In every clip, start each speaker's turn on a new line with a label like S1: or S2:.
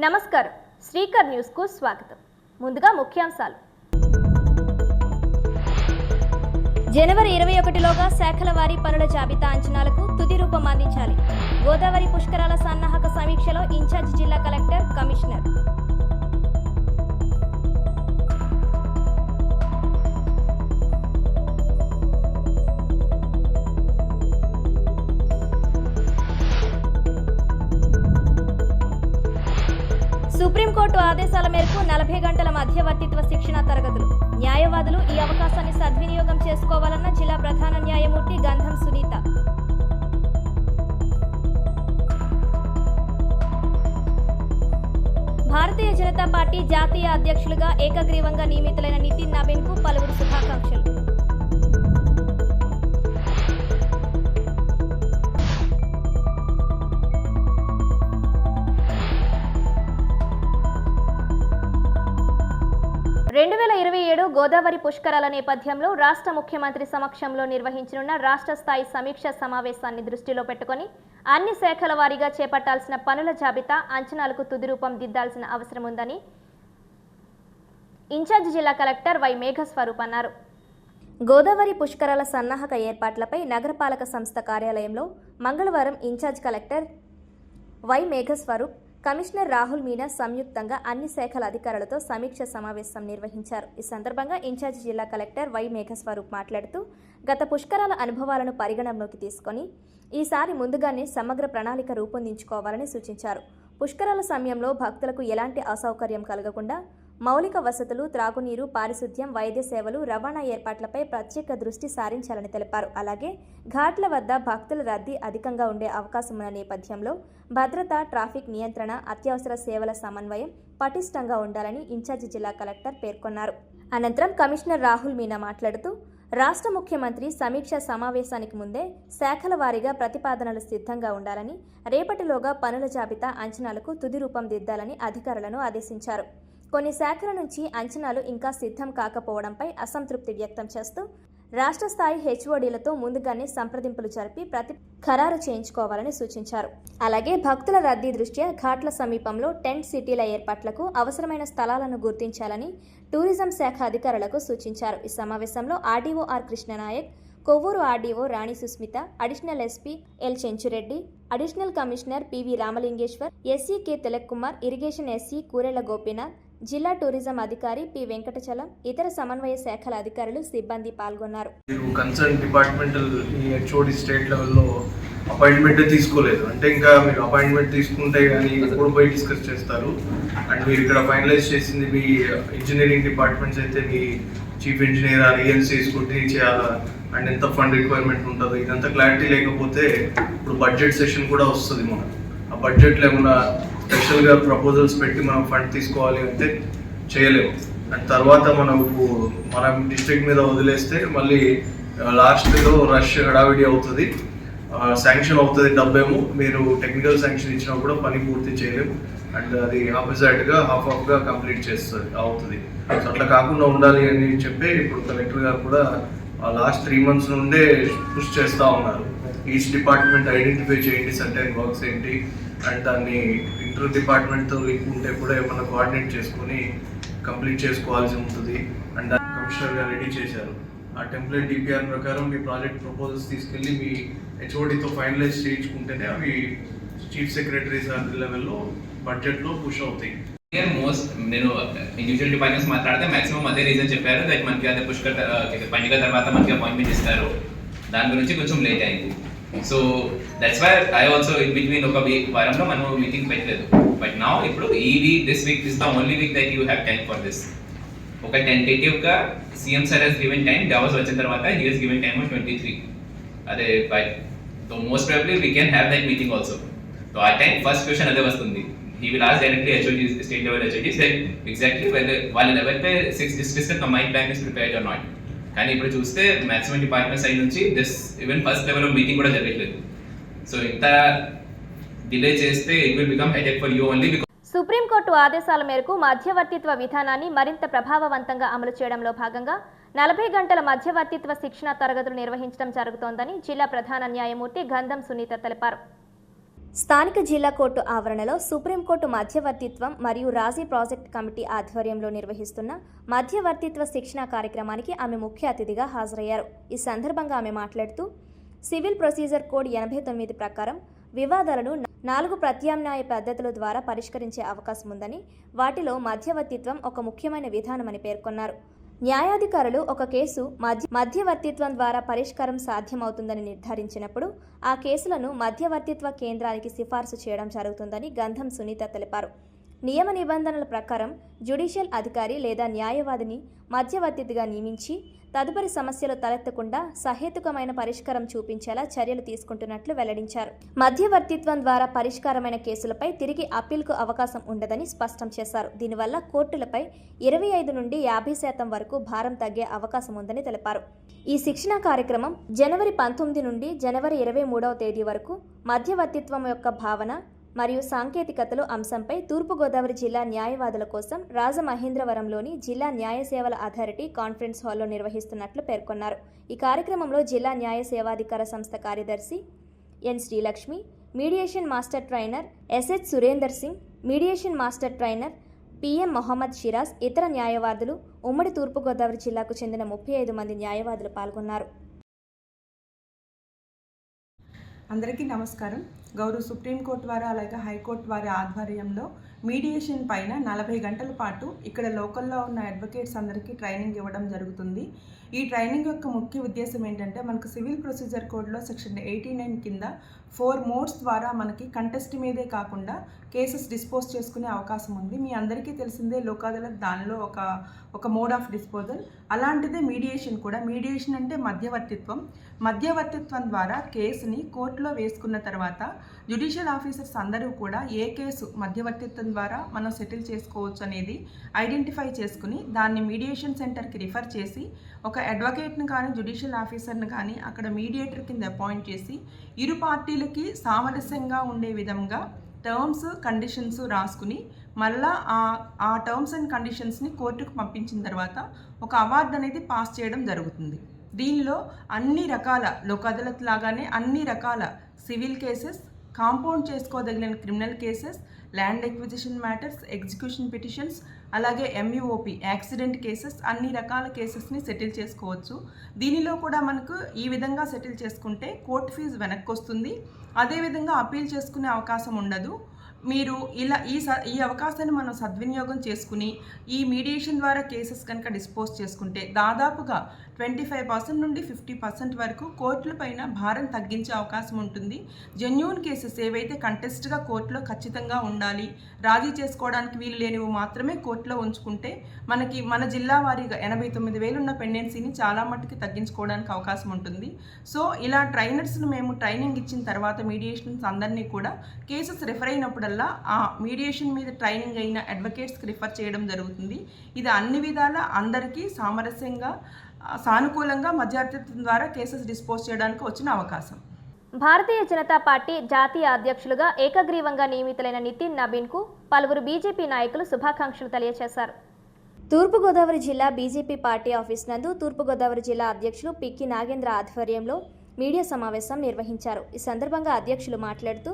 S1: నమస్కారం శ్రీకర్ న్యూస్ కు స్వాగతం. ముందుగా ముఖ్యాంశాలు. జనవరి 21లోగా శాఖల వారీ పనుల జాబితా అంచనాలకు తుది రూపం అందించాలి. గోదావరి పుష్కరాల సన్నాహక సమీక్షలో ఇన్ఛార్జ్ జిల్లా కలెక్టర్, కమిషనర్. సుప్రీంకోర్టు ఆదేశాల మేరకు 40 గంటల మధ్యవర్తిత్వ శిక్షణ తరగతులు. న్యాయవాదులు ఈ అవకాశాన్ని సద్వినియోగం చేసుకోవాలన్న జిల్లా ప్రధాన న్యాయమూర్తి గంధం సునీత. భారతీయ జనతా పార్టీ జాతీయ అధ్యక్షులుగా ఏకగ్రీవంగా నియమితులైన నితిన్ నవీన్ కు పలువురు శుభాకాంక్షలు. గోదావరి పుష్కరాల నేపథ్యంలో రాష్ట్ర ముఖ్యమంత్రి సమక్షంలో నిర్వహించనున్న రాష్ట్ర స్థాయి సమీక్ష సమావేశాన్ని దృష్టిలో పెట్టుకుని అన్ని శాఖల వారీగా చేపట్టాల్సిన పనుల జాబితా అంచనాలకు తుది రూపం దిద్దాల్సిన అవసరం ఉందని ఇన్ఛార్జ్ జిల్లా కలెక్టర్ వై మేఘస్వరూప్ అన్నారు. గోదావరి పుష్కరాల సన్నాహక ఏర్పాట్లపై నగరపాలక సంస్థ కార్యాలయంలో మంగళవారం incharge collector Y Meghaswaroop, commissioner Rahul Meena సంయుక్తంగా అన్ని శాఖల అధికారులతో సమీక్ష సమావేశం నిర్వహించారు. ఈ సందర్భంగా ఇన్ఛార్జి జిల్లా కలెక్టర్ వై మేఘస్వరూప్ మాట్లాడుతూ గత పుష్కరాల అనుభవాలను పరిగణనలోకి తీసుకొని ఈసారి ముందుగానే సమగ్ర ప్రణాళిక రూపొందించుకోవాలని సూచించారు. పుష్కరాల సమయంలో భక్తులకు ఎలాంటి అసౌకర్యం కలగకుండా మౌలిక వసతులు, త్రాగునీరు, పారిశుద్ధ్యం, వైద్య సేవలు, రవాణా ఏర్పాట్లపై ప్రత్యేక దృష్టి సారించాలని తెలిపారు. అలాగే ఘాట్ల వద్ద భక్తుల రద్దీ అధికంగా ఉండే అవకాశం ఉన్న నేపథ్యంలో భద్రత, ట్రాఫిక్ నియంత్రణ, అత్యవసర సేవల సమన్వయం పటిష్టంగా ఉండాలని ఇన్ఛార్జి జిల్లా కలెక్టర్ పేర్కొన్నారు. అనంతరం కమిషనర్ రాహుల్ మీనా మాట్లాడుతూ రాష్ట్ర ముఖ్యమంత్రి సమీక్ష సమావేశానికి ముందే శాఖల వారీగా ప్రతిపాదనలు సిద్ధంగా ఉండాలని, రేపటిలోగా పనుల జాబితా అంచనాలకు తుది రూపం దిద్దాలని అధికారులను ఆదేశించారు. కొన్ని శాఖల నుంచి అంచనాలు ఇంకా సిద్ధం కాకపోవడంపై అసంతృప్తి వ్యక్తం చేస్తూ రాష్ట్ర స్థాయి హెచ్ఓడీలతో ముందుగానే సంప్రదింపులు జరిపి ఖరారు చేయించుకోవాలని సూచించారు. అలాగే భక్తుల రద్దీ దృష్ట్యా ఘాట్ల సమీపంలో టెంట్ సిటీల ఏర్పాట్లకు అవసరమైన స్థలాలను గుర్తించాలని టూరిజం శాఖ అధికారులకు సూచించారు. ఈ సమావేశంలో RDO R Krishnanaik, Kovvur RDO Rani Susmitha, additional SP L Chenchureddy, additional commissioner PV Ramalingeswar, SC K Tilak Kumar, irrigation SC Koorella Gopinath, జిల్లా టూరిజం అధికారి పి వెంకటచలం, ఇతర సమన్వయ శాఖల అధికారులు, సిబ్బంది పాల్గొన్నారు.
S2: కన్సర్న్ డిపార్ట్మెంటల్ హెచ్ఓడి స్టేట్ లెవెల్లో అపాయింట్మెంట్ తీసుకోలేదు అంటే ఇంకా మీరు అపాయింట్మెంట్ తీసుకుంటే కానీ ఎప్పుడు పోయి డిస్కస్ చేస్తారు. అండ్ మీరు ఇక్కడ ఫైనలైజ్ చేసింది మీ ఇంజనీరింగ్ డిపార్ట్మెంట్స్ అయితే మీ చీఫ్ ఇంజనీర్ ఆ రియల్సీ స్కూటీ చేయాలా అండ్ ఎంత ఫండ్ రిక్వైర్మెంట్ ఉంటుందో ఇదంతా క్లారిటీ లేకపోతే ఇప్పుడు బడ్జెట్ సెషన్ కూడా వస్తుంది. మనం ఆ బడ్జెట్ లేకుండా స్పెషల్గా ప్రపోజల్స్ పెట్టి మనం ఫండ్ తీసుకోవాలి అంటే చేయలేము. అండ్ తర్వాత మనం డిస్ట్రిక్ట్ మీద వదిలేస్తే మళ్ళీ లాస్ట్లో రష్ హడావిడి అవుతుంది, శాంక్షన్ అవుతుంది డబ్బేమో, మీరు టెక్నికల్ శాంక్షన్ ఇచ్చినా కూడా పని పూర్తి చేయలేము. అండ్ అది ఆపోజిట్గా హాఫ్గా కంప్లీట్ అవుతుంది. సో అట్లా కాకుండా ఉండాలి అని చెప్పి ఇప్పుడు కలెక్టర్ గారు కూడా లాస్ట్ 3 months నుండే పుష్ చేస్తూ ఉన్నారు. ఈచ్ డిపార్ట్మెంట్ ఐడెంటిఫై చేయండి సర్టెన్ వర్క్స్ ఏంటి అండ్ దాన్ని ఇంటర్ డిపార్ట్మెంట్తో లింక్ ఉంటే కూడా ఏమన్నా కోఆర్డినేట్ చేసుకొని కంప్లీట్ చేసుకోవాల్సి ఉంటుంది. అండ్ కమిషనర్ గారు రెడీ చేశారు. ఆ టెంప్లెట్ డిపిఆర్ ప్రకారం మీ ప్రాజెక్ట్ ప్రపోజల్స్ తీసుకెళ్ళి మీ హెచ్ఓడితో ఫైనలైజ్ చేయించుకుంటేనే అవి చీఫ్ సెక్రటరీ సార్ లెవెల్లో బడ్జెట్లో పుష్ అవుతాయి.
S3: నేను ఇండివిజువల్ డిపార్ట్మెంట్స్ మాట్లాడితే మాక్సిమం అదే రీజన్ చెప్పారు. లైక్ మనకి అదే పుష్కర్ పండుగ తర్వాత మనకి అపాయింట్మెంట్ ఇస్తారు, దాని గురించి కొంచెం లేట్ అయింది. So that's why I also in between ఒక వారంలో మనం మీటింగ్ పెట్టలేదు. బట్ నౌ ఇప్పుడు ఈ week this the only week that you have time for this. ఒక టెంటేటివ్గా CM sir he's given time, Davos వచ్చిన తర్వాత హీ హెస్ గివెన్ టైమ్ 23. అదే by so most probably we can have that meeting also. So ఆ time first question అదే వస్తుంది. He will ask directly HODs, state level HODs, like exactly whether వాళ్ళ లెవెల్పై 6 districts combined plan is prepared or not. కానీ ఇప్పుడు చూస్తే maximum department side నుంచి even first level meeting కూడా జరగట్లేదు. సో ఇంత డిలే చేస్తే it will become headache for you only.
S1: Supreme court ఆదేశాల మేరకు మధ్యవర్తిత్వ విధానాన్ని మరింత ప్రభావవంతంగా అమలు చేయడంలో భాగంగా 40 గంటల మధ్యవర్తిత్వ శిక్షణ తరగతులు నిర్వహించడం జరుగుతోందని జిల్లా ప్రధాన న్యాయమూర్తి గంధం సునీత తెలిపారు. స్థానిక జిల్లా కోర్టు ఆవరణలో సుప్రీంకోర్టు మధ్యవర్తిత్వం మరియు రాజీ ప్రాజెక్ట్ కమిటీ ఆధ్వర్యంలో నిర్వహిస్తున్న మధ్యవర్తిత్వ శిక్షణ కార్యక్రమానికి ఆమె ముఖ్య అతిథిగా హాజరయ్యారు. ఈ సందర్భంగా ఆమె మాట్లాడుతూ సివిల్ ప్రొసీజర్ కోడ్ 89 ప్రకారం వివాదాలను 4 ప్రత్యామ్నాయ పద్ధతుల ద్వారా పరిష్కరించే అవకాశం ఉందని, వాటిలో మధ్యవర్తిత్వం ఒక ముఖ్యమైన విధానమని పేర్కొన్నారు. న్యాయాధికారులు ఒక కేసు మధ్యవర్తిత్వం ద్వారా పరిష్కారం సాధ్యమవుతుందని నిర్ధారించినప్పుడు ఆ కేసులను మధ్యవర్తిత్వ కేంద్రానికి సిఫార్సు చేయడం జరుగుతుందని గంధం సునీత తెలిపారు. నియమ నిబంధనల ప్రకారం జ్యుడిషియల్ అధికారి లేదా న్యాయవాదిని మధ్యవర్తిగా నియమించి తదుపరి సమస్యలు తలెత్తకుండా సహేతుకమైన పరిష్కారం చూపించేలా చర్యలు తీసుకుంటున్నట్లు వెల్లడించారు. మధ్యవర్తిత్వం ద్వారా పరిష్కారమైన కేసులపై తిరిగి అప్పీల్కు అవకాశం ఉండదని స్పష్టం చేశారు. దీనివల్ల కోర్టులపై 25 నుండి 50% వరకు భారం తగ్గే అవకాశం ఉందని తెలిపారు. ఈ శిక్షణా కార్యక్రమం జనవరి 19 నుండి జనవరి 23వ తేదీ వరకు మధ్యవర్తిత్వం యొక్క భావన మరియు సాంకేతికతలు అంశంపై తూర్పుగోదావరి జిల్లా న్యాయవాదుల కోసం రాజమహేంద్రవరంలోని జిల్లా న్యాయ సేవల అథారిటీ కాన్ఫరెన్స్ హాల్లో నిర్వహిస్తున్నట్లు పేర్కొన్నారు. ఈ కార్యక్రమంలో జిల్లా న్యాయ సేవాధికార సంస్థ కార్యదర్శి N Srilakshmi, mediation master trainer SH Surender Singh, mediation master trainer PM Mohammed Shiraz, ఇతర న్యాయవాదులు, ఉమ్మడి తూర్పుగోదావరి జిల్లాకు చెందిన 35 మంది న్యాయవాదులు పాల్గొన్నారు.
S4: అందరికీ నమస్కారం. గౌరవ సుప్రీంకోర్టు వారు అలాగే హైకోర్టు వారి ఆధ్వర్యంలో మీడియేషన్ పైన 40 గంటల పాటు ఇక్కడ లోకల్లో ఉన్న అడ్వకేట్స్ అందరికీ ట్రైనింగ్ ఇవ్వడం జరుగుతుంది. ఈ ట్రైనింగ్ యొక్క ముఖ్య ఉద్దేశం ఏంటంటే, మనకు సివిల్ ప్రొసీజర్ కోడ్లో సెక్షన్ 89 కింద 4 మోడ్స్ ద్వారా మనకి కంటెస్ట్ మీదే కాకుండా కేసెస్ డిస్పోజ్ చేసుకునే అవకాశం ఉంది. మీ అందరికీ తెలిసిందే లోక్ అదాలత్ దానిలో ఒక మోడ్ ఆఫ్ డిస్పోజల్. అలాంటిదే మీడియేషన్ కూడా. మీడియేషన్ అంటే మధ్యవర్తిత్వం ద్వారా కేసుని కోర్టులో వేసుకున్న తర్వాత జ్యుడిషియల్ ఆఫీసర్స్ అందరూ కూడా ఏ కేసు మధ్యవర్తిత్వం ద్వారా మనం సెటిల్ చేసుకోవచ్చు అనేది ఐడెంటిఫై చేసుకుని దాన్ని మీడియేషన్ సెంటర్కి రిఫర్ చేసి ఒక అడ్వకేట్ని కానీ జ్యుడిషియల్ ఆఫీసర్ని కానీ అక్కడ మీడియేటర్ కింద అపాయింట్ చేసి ఇరు పార్టీలకి సామరస్యంగా ఉండే విధంగా టర్మ్స్ కండిషన్స్ రాసుకుని మళ్ళా ఆ టర్మ్స్ అండ్ కండిషన్స్ని కోర్టుకు పంపించిన తర్వాత ఒక అవార్డు అనేది పాస్ చేయడం జరుగుతుంది. దీనిలో అన్ని రకాల లోక్ అదాలత్ లాగానే అన్ని రకాల సివిల్ కేసెస్, కాంపౌండ్ చేసుకోదగిన criminal cases, land acquisition matters, execution petitions, అలాగే MUOP యాక్సిడెంట్ కేసెస్, అన్ని రకాల కేసెస్ని సెటిల్ చేసుకోవచ్చు. దీనిలో కూడా మనకు ఈ విధంగా సెటిల్ చేసుకుంటే కోర్టు ఫీజు వెనక్కి వస్తుంది. అదేవిధంగా అప్పీల్ చేసుకునే అవకాశం ఉండదు. మీరు ఇలా ఈ అవకాశాన్ని మనం సద్వినియోగం చేసుకుని ఈ మీడియేషన్ ద్వారా కేసెస్ కనుక డిస్పోజ్ చేసుకుంటే దాదాపుగా 25% నుండి 50% వరకు కోర్టుల పైన భారం తగ్గించే అవకాశం ఉంటుంది. జెన్యూన్ కేసెస్ ఏవైతే కంటెస్ట్గా కోర్టులో ఖచ్చితంగా ఉండాలి, రాజీ చేసుకోవడానికి వీలు లేనివి మాత్రమే కోర్టులో ఉంచుకుంటే మనకి మన జిల్లా వారీగా 89,000 ఉన్న పెండెన్సీని చాలా మట్టుకు తగ్గించుకోవడానికి అవకాశం ఉంటుంది. సో ఇలా ట్రైనర్స్ను మేము ట్రైనింగ్ ఇచ్చిన తర్వాత మీడియేషన్స్ అందరినీ కూడా కేసెస్ రిఫర్ అయినప్పుడల్లా ఆ మీడియేషన్ మీద ట్రైనింగ్ అయిన అడ్వకేట్స్కి రిఫర్ చేయడం జరుగుతుంది. ఇది అన్ని విధాల అందరికీ సామరస్యంగా సానుకూలంగా మధ్యవర్తిత్వం ద్వారా కేసెస్ డిస్పోజ్ చేయడానికి వచ్చిన అవకాశం.
S1: భారతీయ జనతా పార్టీ జాతీయ అధ్యక్షులుగా ఏకగ్రీవంగా నియమితులైన నితిన్ నబీన్కు పలువురు బీజేపీ నాయకులు శుభాకాంక్షలు తెలియజేశారు. తూర్పుగోదావరి జిల్లా బీజేపీ పార్టీ ఆఫీస్ నందు తూర్పుగోదావరి జిల్లా అధ్యక్షులు పిక్కి నాగేంద్ర ఆధ్వర్యంలో మీడియా సమావేశం నిర్వహించారు. ఈ సందర్భంగా అధ్యక్షులు మాట్లాడుతూ,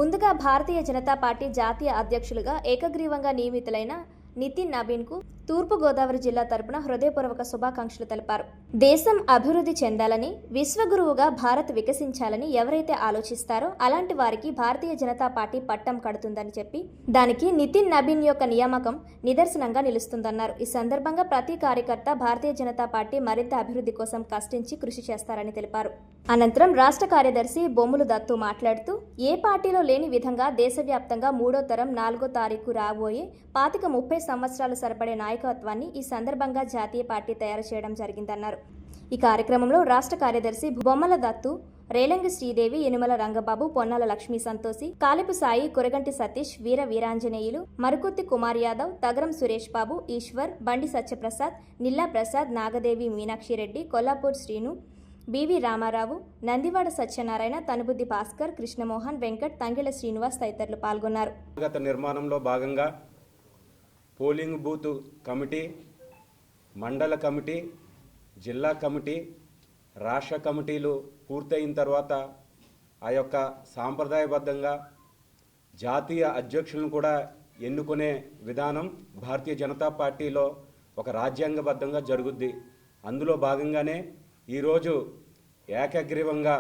S1: ముందుగా భారతీయ జనతా పార్టీ జాతీయ అధ్యక్షులుగా ఏకగ్రీవంగా నియమితులైన నితిన్ నబీన్కు తూర్పుగోదావరి జిల్లా తరపున హృదయపూర్వక శుభాకాంక్షలు తెలిపారు. దేశం అభివృద్ధి చెందాలని, విశ్వగురువుగా భారత్ వికసించాలని ఎవరైతే ఆలోచిస్తారో అలాంటి వారికి భారతీయ జనతా పార్టీ పట్టం కడుతుందని చెప్పి దానికి నితిన్ నబీన్ యొక్క నియామకం నిదర్శనంగా నిలుస్తుందన్నారు. ఈ సందర్భంగా ప్రతి కార్యకర్త భారతీయ జనతా పార్టీ మరింత అభివృద్ధి కోసం కష్టించి కృషి చేస్తారని తెలిపారు. అనంతరం రాష్ట్ర కార్యదర్శి బొమ్ములు దత్తు మాట్లాడుతూ, ఏ పార్టీలో లేని విధంగా దేశవ్యాప్తంగా 3వ తరం 4వ తారీఖు రాబోయే 25-30 సంవత్సరాలు సరిపడే నాయకత్వాన్ని ఈ సందర్భంగా జాతీయ పార్టీ తయారు చేయడం జరిగిందన్నారు. ఈ కార్యక్రమంలో రాష్ట్ర కార్యదర్శి బొమ్మల దత్తు, రేలంగి శ్రీదేవి, యనుమల రంగబాబు, పొన్నాల లక్ష్మీ సంతోషి, కాలిపు సాయి, కురగంటి సతీష్, వీరాంజనేయులు, మరుకుత్తి కుమార్ యాదవ్, తగరం సురేష్ బాబు, ఈశ్వర్, బండి సత్యప్రసాద్, నిల్లా ప్రసాద్, నాగదేవి మీనాక్షిరెడ్డి, కొల్లాపూర్ శ్రీను, బివి రామారావు, నందివాడ సత్యనారాయణ, తనుబుద్ది భాస్కర్, కృష్ణమోహన్, వెంకట్, తంగిళ్ల శ్రీనివాస్ తదితరులు పాల్గొన్నారు.
S5: గత నిర్మాణంలో భాగంగా పోలింగ్ బూత్ కమిటీ, మండల కమిటీ, జిల్లా కమిటీ, రాష్ట్ర కమిటీలు పూర్తయిన తర్వాత ఆ యొక్క సాంప్రదాయబద్ధంగా జాతీయ అధ్యక్షులను కూడా ఎన్నుకునే విధానం భారతీయ జనతా పార్టీలో ఒక రాజ్యాంగబద్ధంగా జరుగుద్ది. అందులో భాగంగానే ఈరోజు ఏకగ్రీవంగా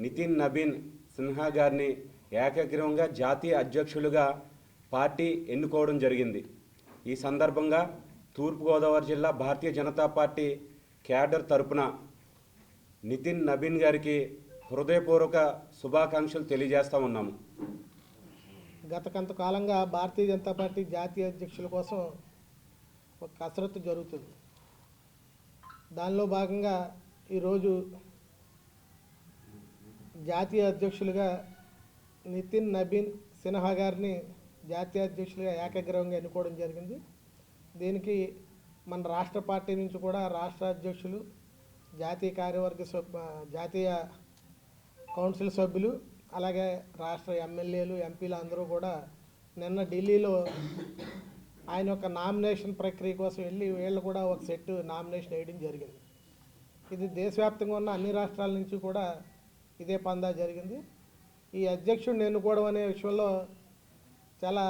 S5: నితిన్ నబీన్ సిన్హా గారిని ఏకగ్రీవంగా జాతీయ అధ్యక్షులుగా పార్టీ ఎన్నుకోవడం జరిగింది. ఈ సందర్భంగా తూర్పుగోదావరి జిల్లా భారతీయ జనతా పార్టీ క్యాడర్ తరపున నితిన్ నబీన్ గారికి హృదయపూర్వక శుభాకాంక్షలు తెలియజేస్తూ ఉన్నాము.
S6: గత కొంతకాలంగా భారతీయ జనతా పార్టీ జాతీయ అధ్యక్షుల కోసం ఒక కసరత్తు జరుగుతుంది. దానిలో భాగంగా ఈరోజు జాతీయ అధ్యక్షులుగా నితిన్ నబీన్ సిన్హా గారిని జాతీయ అధ్యక్షులుగా ఏకగ్రీవంగా ఎన్నుకోవడం జరిగింది. దీనికి మన రాష్ట్ర పార్టీ నుంచి కూడా రాష్ట్ర అధ్యక్షులు, జాతీయ కార్యవర్గ జాతీయ కౌన్సిల్ సభ్యులు, అలాగే రాష్ట్ర ఎమ్మెల్యేలు, ఎంపీలు అందరూ కూడా నిన్న ఢిల్లీలో ఆయన యొక్క నామినేషన్ ప్రక్రియ కోసం వెళ్ళి వీళ్ళు కూడా ఒక సెట్ నామినేషన్ వేయడం జరిగింది. ఇది దేశవ్యాప్తంగా ఉన్న అన్ని రాష్ట్రాల నుంచి కూడా ఇదే పందా జరిగింది. ఈ అధ్యక్షుడిని ఎన్నుకోవడం అనే విషయంలో చాలా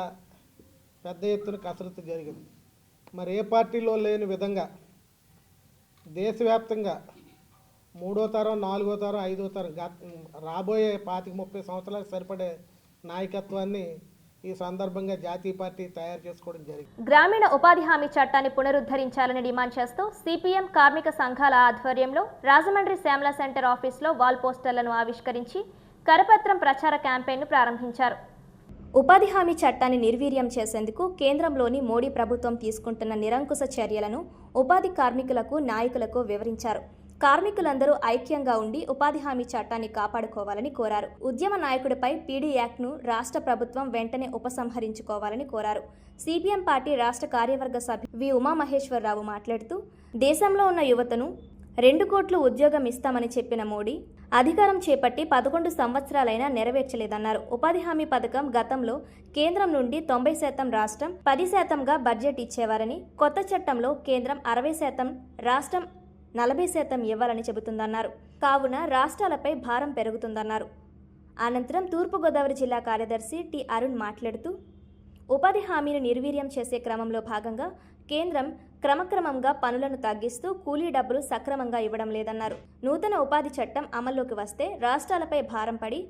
S6: పెద్ద ఎత్తున కసరత్తు జరిగింది. మరి ఏ పార్టీలో లేని విధంగా దేశవ్యాప్తంగా 3వ తరం, 4వ తరం, 5వ తరం రాబోయే 25-30 సంవత్సరాలకు సరిపడే నాయకత్వాన్ని ఈ సందర్భంగా జాతీయ పార్టీ తయారు చేసుకోవడం జరిగింది.
S1: గ్రామీణ ఉపాధి హామీ చట్టాన్ని పునరుద్ధరించాలని డిమాండ్ చేస్తూ సిపిఎం కార్మిక సంఘాల ఆధ్వర్యంలో రాజమండ్రి శ్యామల సెంటర్ ఆఫీసులో వాల్ పోస్టర్లను ఆవిష్కరించి కరపత్రం ప్రచార క్యాంపెయిన్ను ప్రారంభించారు. ఉపాధి హామీ చట్టాన్ని నిర్వీర్యం చేసేందుకు కేంద్రంలోని మోడీ ప్రభుత్వం తీసుకుంటున్న నిరంకుశ చర్యలను ఉపాధి కార్మికులకు, నాయకులకు వివరించారు. కార్మికులందరూ ఐక్యంగా ఉండి ఉపాధి హామీ చట్టాన్ని కాపాడుకోవాలని కోరారు. ఉద్యమ నాయకుడిపై పీడీ యాక్ట్ను రాష్ట్ర ప్రభుత్వం వెంటనే ఉపసంహరించుకోవాలని కోరారు. సిపిఎం పార్టీ రాష్ట్ర కార్యవర్గ సభ్యులు వి ఉమామహేశ్వరరావు మాట్లాడుతూ, దేశంలో ఉన్న యువతను 2 కోట్లు ఉద్యోగం ఇస్తామని చెప్పిన మోడీ అధికారం చేపట్టి 11 సంవత్సరాలైనా నెరవేర్చలేదన్నారు. ఉపాధి హామీ పథకం గతంలో కేంద్రం నుండి 90% రాష్ట్రం, 10%గా బడ్జెట్ ఇచ్చేవారని, కొత్త చట్టంలో కేంద్రం 60%, రాష్ట్రం 40% ఇవ్వాలని చెబుతుందన్నారు. కావున రాష్ట్రాలపై భారం పెరుగుతుందన్నారు. అనంతరం తూర్పుగోదావరి జిల్లా కార్యదర్శి టి అరుణ్ మాట్లాడుతూ, ఉపాధి హామీని నిర్వీర్యం చేసే క్రమంలో భాగంగా కేంద్రం క్రమక్రమంగా పనులను తగ్గిస్తూ కూలీ డబ్బులు సక్రమంగా ఇవ్వడం లేదన్నారు. నూతన ఉపాధి చట్టం అమల్లోకి వస్తే రాష్ట్రాలపై భారం పడి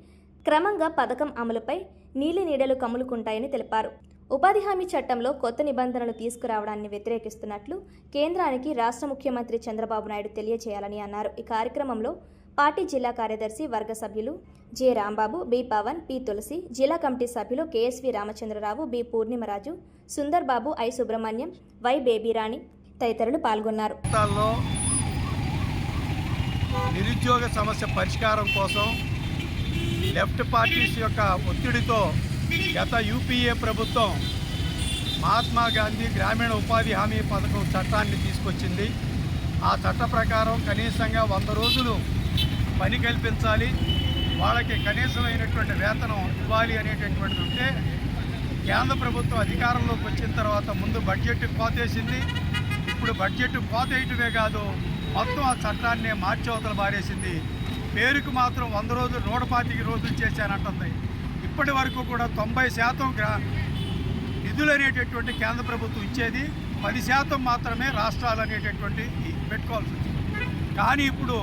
S1: క్రమంగా పథకం అమలుపై నీలి నీడలు కమ్ములుకుంటాయని తెలిపారు. ఉపాధి హామీ చట్టంలో కొత్త నిబంధనలు తీసుకురావడాన్ని వ్యతిరేకిస్తున్నట్లు కేంద్రానికి రాష్ట్ర ముఖ్యమంత్రి చంద్రబాబు నాయుడు తెలియజేయాలని అన్నారు. ఈ కార్యక్రమంలో పార్టీ జిల్లా కార్యదర్శి వర్గ సభ్యులు J Rambabu, B Pavan, P Tulasi, జిల్లా కమిటీ సభ్యులు KSV Ramachandra Rao, B Purnima Raju, Sundar Babu, I Subrahmanyam, Y Babyrani తదితరులు పాల్గొన్నారు.
S7: నిరుద్యోగ సమస్య పరిష్కారం కోసం లెఫ్ట్ పార్టీస్ యొక్క ఒత్తిడితో గత యూపీఏ ప్రభుత్వం మహాత్మా గాంధీ గ్రామీణ ఉపాధి హామీ పథకం చట్టాన్ని తీసుకొచ్చింది. ఆ చట్ట ప్రకారం కనీసంగా 100 రోజులు పని కల్పించాలి, వాళ్ళకి కనీసమైనటువంటి వేతనం ఇవ్వాలి అనేటటువంటిది ఉంటే, కేంద్ర ప్రభుత్వం అధికారంలోకి వచ్చిన తర్వాత ముందు బడ్జెట్ కోతేసింది. ఇప్పుడు బడ్జెట్ కోతేయటమే కాదు, మొత్తం ఆ చట్టాన్ని మార్చవతల బారేసింది. పేరుకు మాత్రం 100 రోజులు 125 రోజులు చేశానంటుంది. ఇప్పటి వరకు కూడా 90% నిధులు అనేటటువంటి కేంద్ర ప్రభుత్వం ఇచ్చేది, 10% మాత్రమే రాష్ట్రాలు అనేటటువంటి పెట్టుకోవాల్సి వచ్చింది. కానీ ఇప్పుడు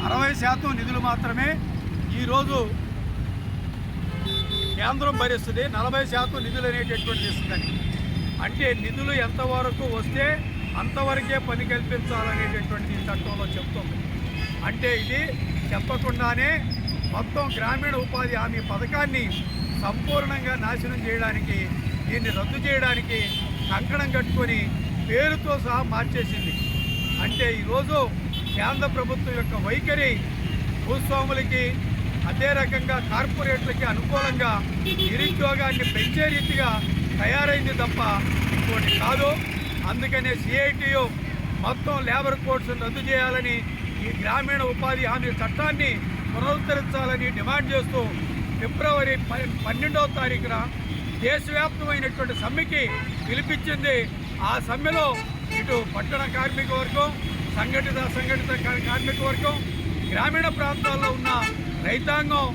S7: 60% నిధులు మాత్రమే ఈరోజు కేంద్రం భరిస్తుంది, 40% నిధులు అనేటటువంటి ఇస్తుందని. అంటే నిధులు ఎంతవరకు వస్తే అంతవరకే పని కల్పించాలనేటటువంటిది ఈ చట్టంలో చెప్తుంది. అంటే ఇది చెప్పకుండానే మొత్తం గ్రామీణ ఉపాధి హామీ పథకాన్ని సంపూర్ణంగా నాశనం చేయడానికి, దీన్ని రద్దు చేయడానికి కంకణం కట్టుకొని పేరుతో సహా మార్చేసింది. అంటే ఈరోజు కేంద్ర ప్రభుత్వం యొక్క వైఖరి భూస్వాములకి, అదే రకంగా కార్పొరేట్లకి అనుకూలంగా నిరుద్యోగాన్ని పెంచే రీతిగా తయారైంది తప్ప ఇంకోటి కాదు. అందుకనే సిఐటియు మొత్తం లేబర్ కోడ్స్ రద్దు చేయాలని, ఈ గ్రామీణ ఉపాధి హామీ చట్టాన్ని పునరుద్ధరించాలని డిమాండ్ చేస్తూ ఫిబ్రవరి 12వ తారీఖున దేశవ్యాప్తమైనటువంటి సమ్మెకి పిలిపించింది. ఆ సమ్మెలో ఇటు పట్టణ కార్మిక వర్గం, సంఘటిత కార్మిక వర్గం, గ్రామీణ ప్రాంతాల్లో ఉన్న రైతాంగం,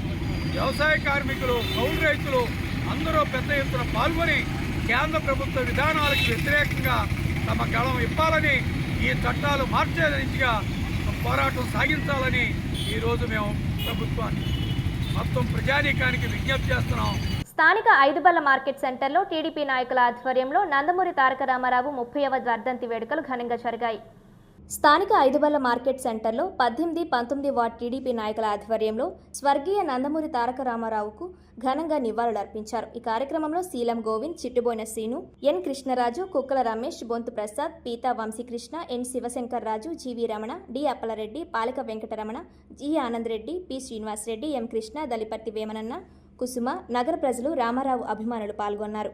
S7: వ్యవసాయ కార్మికులు, కౌలు రైతులు అందరూ పెద్ద ఎత్తున పాల్గొని కేంద్ర ప్రభుత్వ విధానాలకు వ్యతిరేకంగా తమ గళం ఇవ్వాలని, ఈ చట్టాలు మార్చే దిశగా పోరాటం సాగించాలని ఈరోజు మేము ప్రభుత్వాన్ని మొత్తం ప్రజానీకానికి విజ్ఞప్తి చేస్తున్నాం.
S1: స్థానిక ఐదుబల్ల మార్కెట్ సెంటర్లో టీడీపీ నాయకుల ఆధ్వర్యంలో నందమూరి తారక రామారావు 30వ వర్ధంతి వేడుకలు ఘనంగా జరిగాయి. స్థానిక ఐదుబల్ల మార్కెట్ సెంటర్లో 18, 19 వార్డు టీడీపీ నాయకుల ఆధ్వర్యంలో స్వర్గీయ నందమూరి తారక రామారావుకు ఘనంగా నివాళులర్పించారు. ఈ కార్యక్రమంలో శీలం గోవింద్, చిట్టుబోయిన శ్రీను, ఎన్ కృష్ణరాజు, కుక్కల రమేష్, బొంతు ప్రసాద్, పీతా వంశీకృష్ణ, ఎన్ శివశంకర్ రాజు, జీవి రమణ, డి అప్పలరెడ్డి, పాలక వెంకటరమణ, జి ఆనందరెడ్డి, పి శ్రీనివాసరెడ్డి, ఎం కృష్ణ, దలిపర్తి వేమనన్న, కుసుమ, నగర ప్రజలు, రామారావు అభిమానులు పాల్గొన్నారు.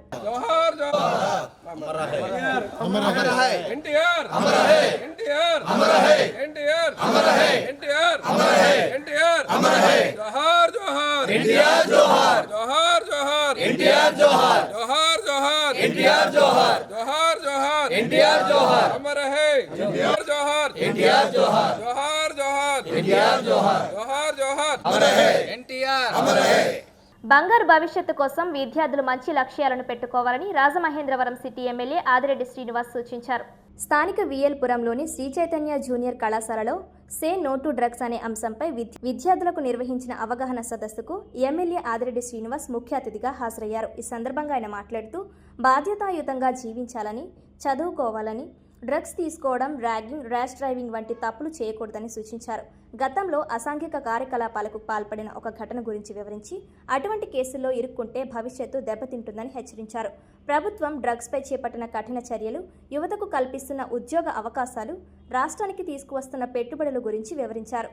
S1: బంగారు భవిష్యత్తు కోసం విద్యార్థులు మంచి లక్ష్యాలను పెట్టుకోవాలని రాజమహేంద్రవరం సిటీ ఎమ్మెల్యే ఆదిరెడ్డి శ్రీనివాస్ సూచించారు. స్థానిక విఎల్పురంలోని శ్రీ చైతన్య జూనియర్ కళాశాలలో సే నో టు డ్రగ్స్ అనే అంశంపై విద్యార్థులకు నిర్వహించిన అవగాహన సదస్సుకు ఎమ్మెల్యే ఆదిరెడ్డి శ్రీనివాస్ ముఖ్య అతిథిగా హాజరయ్యారు. ఈ సందర్భంగా ఆయన మాట్లాడుతూ బాధ్యతాయుతంగా జీవించాలని, చదువుకోవాలని, డ్రగ్స్ తీసుకోవడం, ర్యాగింగ్, ర్యాష్ డ్రైవింగ్ వంటి తప్పులు చేయకూడదని సూచించారు. గతంలో అసాంఘిక కార్యకలాపాలకు పాల్పడిన ఒక ఘటన గురించి వివరించి అటువంటి కేసుల్లో ఇరుక్కుంటే భవిష్యత్తు దెబ్బతింటుందని హెచ్చరించారు. ప్రభుత్వం డ్రగ్స్పై చేపట్టిన కఠిన చర్యలు, యువతకు కల్పిస్తున్న ఉద్యోగ అవకాశాలు, రాష్ట్రానికి తీసుకువస్తున్న పెట్టుబడుల గురించి వివరించారు.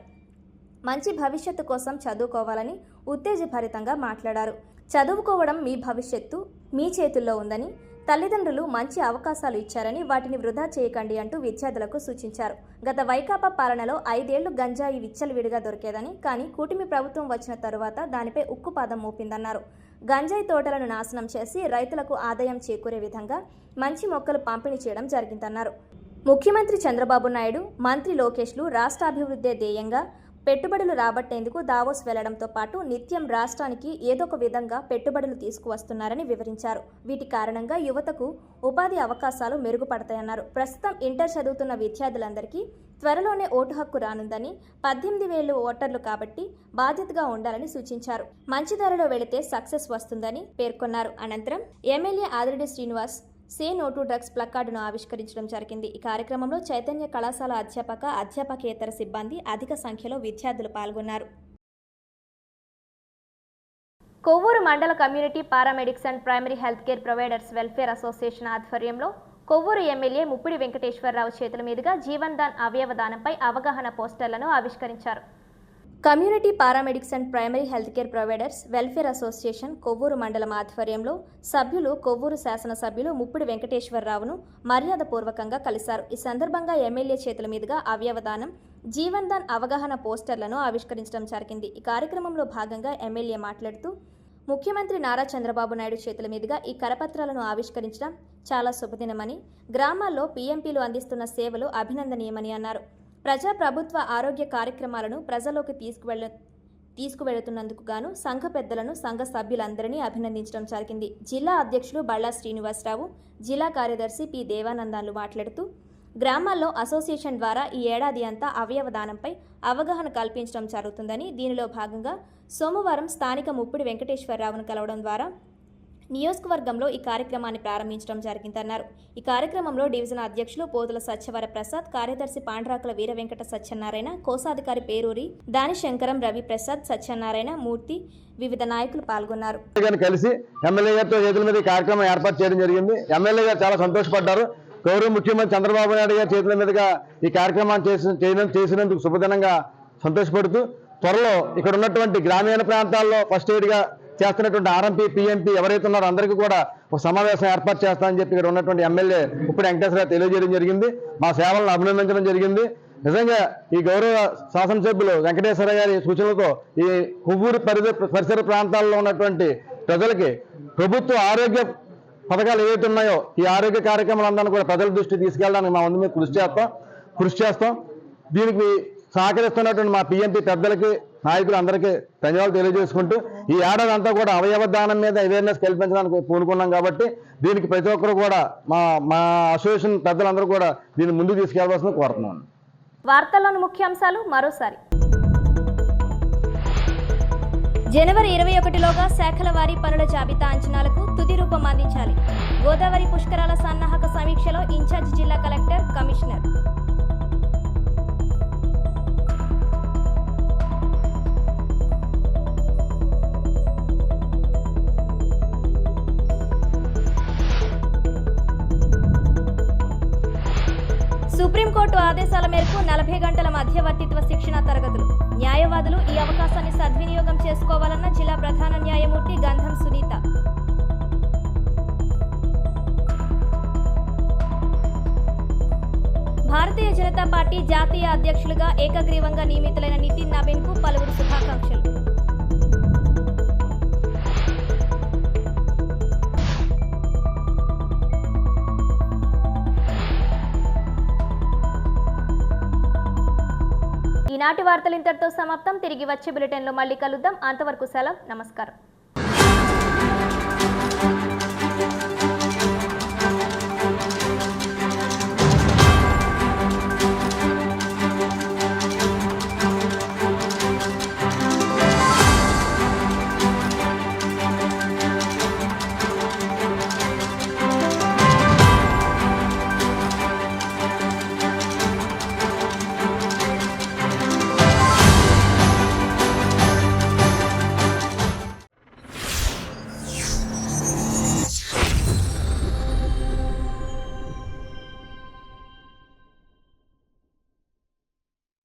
S1: మంచి భవిష్యత్తు కోసం చదువుకోవాలని ఉత్తేజభరితంగా మాట్లాడారు. చదువుకోవడం మీ భవిష్యత్తు మీ చేతుల్లో ఉందని, తల్లిదండ్రులు మంచి అవకాశాలు ఇచ్చారని వాటిని వృధా చేయకండి అంటూ విద్యార్థులకు సూచించారు. గత వైకాపా పాలనలో 5 ఏళ్లు గంజాయి విచ్చలవిడిగా దొరికేదని, కానీ కూటమి ప్రభుత్వం వచ్చిన తరువాత దానిపై ఉక్కుపాదం మోపిందన్నారు. గంజాయి తోటలను నాశనం చేసి రైతులకు ఆదాయం చేకూరే విధంగా మంచి మొక్కలు పంపిణీ చేయడం జరిగిందన్నారు. ముఖ్యమంత్రి చంద్రబాబు నాయుడు, మంత్రి లోకేష్లు రాష్ట్ర అభివృద్ధి ధ్యేయంగా పెట్టుబడులు రాబట్టేందుకు దావోస్ వెళ్లడంతో పాటు నిత్యం రాష్ట్రానికి ఏదొక విధంగా పెట్టుబడులు తీసుకువస్తున్నారని వివరించారు. వీటి కారణంగా యువతకు ఉపాధి అవకాశాలు మెరుగుపడతాయన్నారు. ప్రస్తుతం ఇంటర్ చదువుతున్న విద్యార్థులందరికీ త్వరలోనే ఓటు హక్కు రానుందని, 18,000 ఓటర్లు కాబట్టి బాధ్యతగా ఉండాలని సూచించారు. మంచి ధరలో వెళితే సక్సెస్ వస్తుందని పేర్కొన్నారు. అనంతరం MLA Adireddy Srinivas say no to drugs ప్లకార్డును ఆవిష్కరించడం జరిగింది. ఈ కార్యక్రమంలో చైతన్య కళాశాల అధ్యాపకేతర సిబ్బంది, అధిక సంఖ్యలో విద్యార్థులు పాల్గొన్నారు. కొవ్వూరు మండల community paramedics and primary health care providers welfare association ఆధ్వర్యంలో కొవ్వూరు ఎమ్మెల్యే ముప్పిడి వెంకటేశ్వరరావు చేతుల మీదుగా జీవన్ దాన్ అవయవదానంపై అవగాహన పోస్టర్లను ఆవిష్కరించారు. Community paramedics and primary health care providers welfare association Kovvur మండలం ఆధ్వర్యంలో సభ్యులు కొవ్వూరు శాసనసభ్యులు ముప్పిడి వెంకటేశ్వరరావును మర్యాదపూర్వకంగా కలిశారు. ఈ సందర్భంగా ఎమ్మెల్యే చేతుల మీదుగా అవయవదానం, జీవన్ దాన్ అవగాహన పోస్టర్లను ఆవిష్కరించడం జరిగింది. ఈ కార్యక్రమంలో భాగంగా ఎమ్మెల్యే మాట్లాడుతూ ముఖ్యమంత్రి నారా చంద్రబాబు నాయుడు చేతుల మీదుగా ఈ కరపత్రాలను ఆవిష్కరించడం చాలా శుభదినమని, గ్రామాల్లో పీఎంపీలు అందిస్తున్న సేవలు అభినందనీయమని అన్నారు. ప్రజా ప్రభుత్వ ఆరోగ్య కార్యక్రమాలను ప్రజల్లోకి తీసుకువెళుతున్నందుకు గాను సంఘ పెద్దలను, సంఘ సభ్యులందరినీ అభినందించడం జరిగింది. జిల్లా అధ్యక్షులు బళ్ళా శ్రీనివాసరావు, జిల్లా కార్యదర్శి పి దేవానందాలు మాట్లాడుతూ గ్రామాల్లో అసోసియేషన్ ద్వారా ఈ ఏడాది అంతా అవయవదానంపై అవగాహన కల్పించడం జరుగుతుందని, దీనిలో భాగంగా సోమవారం స్థానిక ముప్పిడి వెంకటేశ్వరరావును కలవడం ద్వారా నియోజకవర్గంలో ఈ కార్యక్రమాన్ని ప్రారంభించడం జరిగిందన్నారు. ఈ కార్యక్రమంలో డివిజన్ అధ్యక్షులు పోతుల సత్యవర ప్రసాద్, కార్యదర్శి పాండ్రాకుల వీర వెంకట సత్యనారాయణ, కోశాధికారి పేరూరి దానిశంకరం, రవి ప్రసాద్, సత్యనారాయణ మూర్తి, వివిధ నాయకులు పాల్గొన్నారు.
S8: కలిసి ఎమ్మెల్యే గారితో చేతుల మీద కార్యక్రమం ఏర్పాటు చేయడం జరిగింది. ఎమ్మెల్యే గారు చాలా సంతోషపడ్డారు. గౌరవ ముఖ్యమంత్రి చంద్రబాబు నాయుడు గారి చేతుల మీదుగా ఈ కార్యక్రమాన్ని చేసినందుకు శుభదినంగా సంతోషపడుతూ, త్వరలో ఇక్కడ ఉన్నటువంటి గ్రామీణ ప్రాంతాల్లో ఫస్ట్ ఎయిడ్గా చేస్తున్నటువంటి ఆర్ఎంపీ, పిఎంపీ ఎవరైతే ఉన్నారో అందరికీ కూడా ఒక సమావేశం ఏర్పాటు చేస్తామని చెప్పి ఇక్కడ ఉన్నటువంటి ఎమ్మెల్యే ఇప్పుడు వెంకటేశ్వరరావు తెలియజేయడం జరిగింది. మా సేవలను అభినందించడం జరిగింది. నిజంగా ఈ గౌరవ శాసనసభ్యులు వెంకటేశ్వర గారి సూచనలతో ఈ కొవ్వూరు పరిసర ప్రాంతాల్లో ఉన్నటువంటి ప్రజలకి ప్రభుత్వ ఆరోగ్య పథకాలు ఏవైతే ఉన్నాయో ఈ ఆరోగ్య కార్యక్రమాలందరినీ కూడా ప్రజల దృష్టికి తీసుకెళ్ళడానికి మా వంతు మీద కృషి చేస్తాం. దీనికి సహకరిస్తున్నటువంటి మా పిఎంపీ పెద్దలకి, నాయకులు అందరికీ ధన్యవాదాలు తెలియజేసుకుంటూ ఈ ఏడాది అంతా కూడా అవయవ దానం మీద అవేర్నెస్ కల్పించడానికి పూనుకున్నాం కాబట్టి దీనికి ప్రతి ఒక్కరు కూడా మా అసోసియేషన్ పెద్దలందరూ కూడా దీన్ని ముందుకు తీసుకెళ్లవలసిన కోరుతున్నాను.
S1: వార్తల్లోని ముఖ్యాంశాలు మరోసారి. జనవరి 21లోగా శాఖల వారీ పనుల జాబితా అంచనాలకు తుది రూపం అందించాలి. గోదావరి పుష్కరాల సన్నాహక సమీక్షలో ఇన్ఛార్జ్ జిల్లా కలెక్టర్, కమిషనర్. సుప్రీంకోర్టు ఆదేశాల మేరకు 40 గంటల మధ్యవర్తిత్వ శిక్షణ తరగతులు. న్యాయవాదులు ఈ అవకాశాన్ని సద్వినియోగం చేసుకోవాలన్న జిల్లా ప్రధాన న్యాయమూర్తి గంధం సునీత. భారతీయ జనతా పార్టీ జాతీయ అధ్యక్షులుగా ఏకగ్రీవంగా నియమితులైన నితిన్ నబీన్కు పలువురు శుభాకాంక్షలు. ఈనాటి వార్తలు ఇంతటితో సమాప్తం. తిరిగి వచ్చే బులెటిన్లో మళ్ళీ కలుద్దాం. అంతవరకు సెలవు. నమస్కారం.